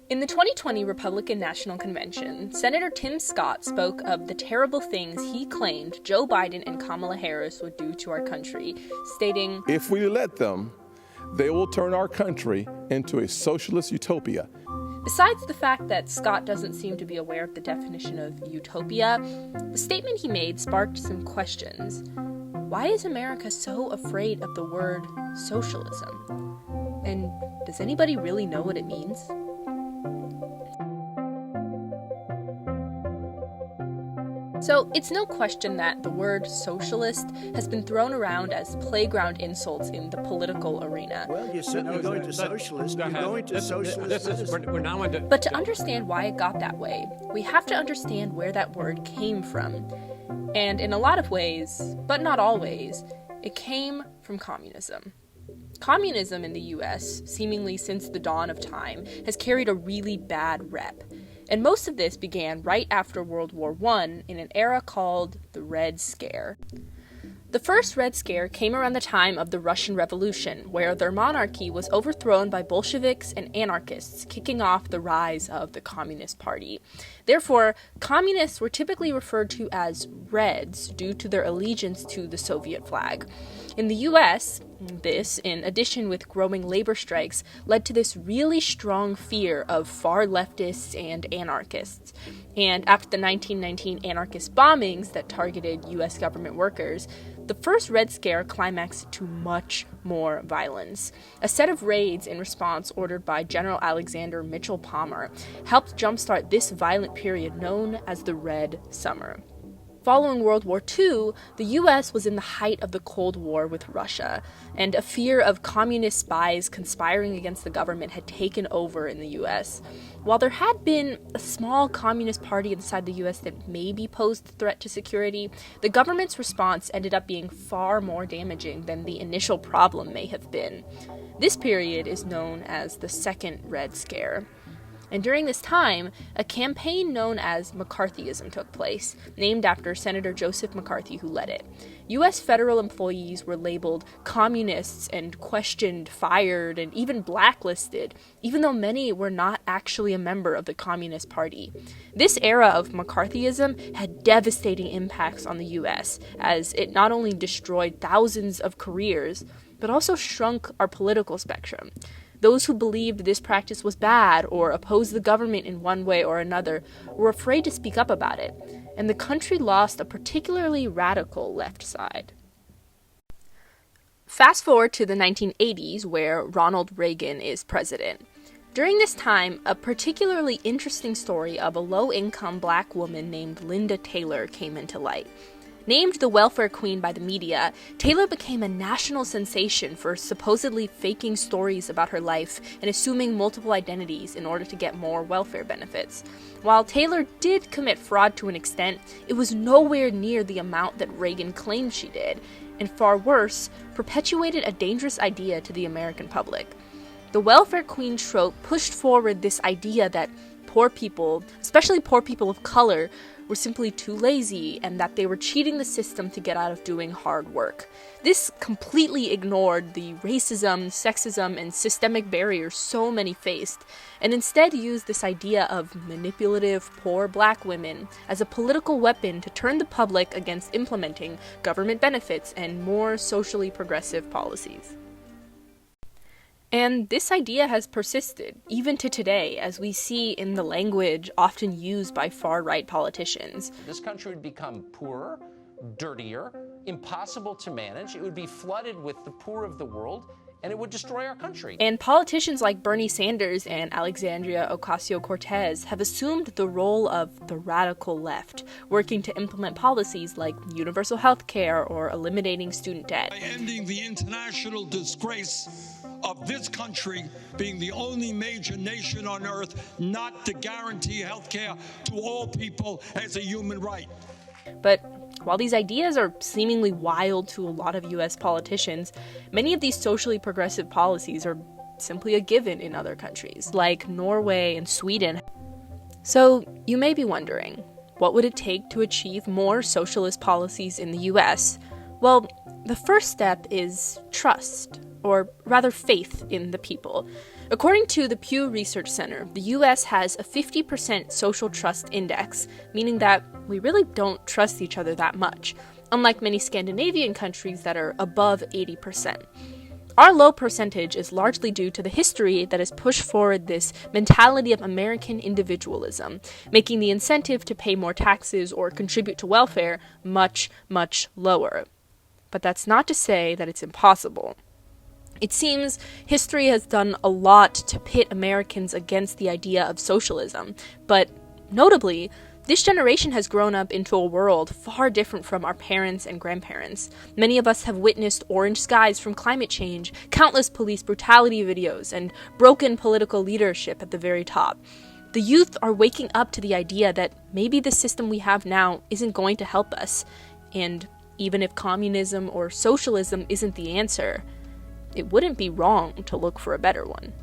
In the 2020 Republican National Convention, Senator Tim Scott spoke of the terrible things he claimed Joe Biden and Kamala Harris would do to our country, stating, "If we let them, they will turn our country into a socialist utopia." Besides the fact that Scott doesn't seem to be aware of the definition of utopia, the statement he made sparked some questions. Why is America so afraid of the word socialism? And does anybody really know what it means? So, it's no question that the word socialist has been thrown around as playground insults in the political arena. Well, you said you're going to socialist. You're going to socialist. But to understand why it got that way, we have to understand where that word came from. And in a lot of ways, but not always, it came from communism. Communism in the US, seemingly since the dawn of time, has carried a really bad rep. And most of this began right after World War I in an era called the Red Scare. The first Red Scare came around the time of the Russian Revolution, where their monarchy was overthrown by Bolsheviks and anarchists, kicking off the rise of the Communist Party. Therefore, communists were typically referred to as Reds due to their allegiance to the Soviet flag. In the US, this, in addition with growing labor strikes, led to this really strong fear of far leftists and anarchists. And after the 1919 anarchist bombings that targeted US government workers, the first Red Scare climaxed to much more violence. A set of raids in response ordered by General Alexander Mitchell Palmer helped jumpstart this violent period known as the Red Summer. Following World War II, the U.S. was in the height of the Cold War with Russia, and a fear of communist spies conspiring against the government had taken over in the U.S. While there had been a small communist party inside the U.S. that maybe posed a threat to security, the government's response ended up being far more damaging than the initial problem may have been. This period is known as the Second Red Scare. And during this time, a campaign known as McCarthyism took place, named after Senator Joseph McCarthy, who led it. U.S. federal employees were labeled communists and questioned, fired, and even blacklisted, even though many were not actually a member of the Communist Party. This era of McCarthyism had devastating impacts on the U.S., as it not only destroyed thousands of careers, but also shrunk our political spectrum. Those who believed this practice was bad or opposed the government in one way or another were afraid to speak up about it, and the country lost a particularly radical left side. Fast forward to the 1980s, where Ronald Reagan is president. During this time, a particularly interesting story of a low-income black woman named Linda Taylor came into light. Named the welfare queen by the media, Taylor became a national sensation for supposedly faking stories about her life and assuming multiple identities in order to get more welfare benefits. While Taylor did commit fraud to an extent, it was nowhere near the amount that Reagan claimed she did, and far worse, perpetuated a dangerous idea to the American public. The welfare queen trope pushed forward this idea that poor people, especially poor people of color, were simply too lazy and that they were cheating the system to get out of doing hard work. This completely ignored the racism, sexism, and systemic barriers so many faced, and instead used this idea of manipulative, poor black women as a political weapon to turn the public against implementing government benefits and more socially progressive policies. And this idea has persisted, even to today, as we see in the language often used by far-right politicians. This country would become poorer, dirtier, impossible to manage. It would be flooded with the poor of the world, and it would destroy our country. And politicians like Bernie Sanders and Alexandria Ocasio-Cortez have assumed the role of the radical left, working to implement policies like universal health care or eliminating student debt. By ending the international disgrace of this country being the only major nation on earth not to guarantee health care to all people as a human right. But while these ideas are seemingly wild to a lot of U.S. politicians, many of these socially progressive policies are simply a given in other countries, like Norway and Sweden. So you may be wondering, what would it take to achieve more socialist policies in the U.S.? Well, the first step is trust, or rather faith in the people. According to the Pew Research Center, the US has a 50% social trust index, meaning that we really don't trust each other that much, unlike many Scandinavian countries that are above 80%. Our low percentage is largely due to the history that has pushed forward this mentality of American individualism, making the incentive to pay more taxes or contribute to welfare much, much lower. But that's not to say that it's impossible. It seems history has done a lot to pit Americans against the idea of socialism, but notably, this generation has grown up into a world far different from our parents and grandparents. Many of us have witnessed orange skies from climate change, countless police brutality videos, and broken political leadership at the very top. The youth are waking up to the idea that maybe the system we have now isn't going to help us, and even if communism or socialism isn't the answer, it wouldn't be wrong to look for a better one.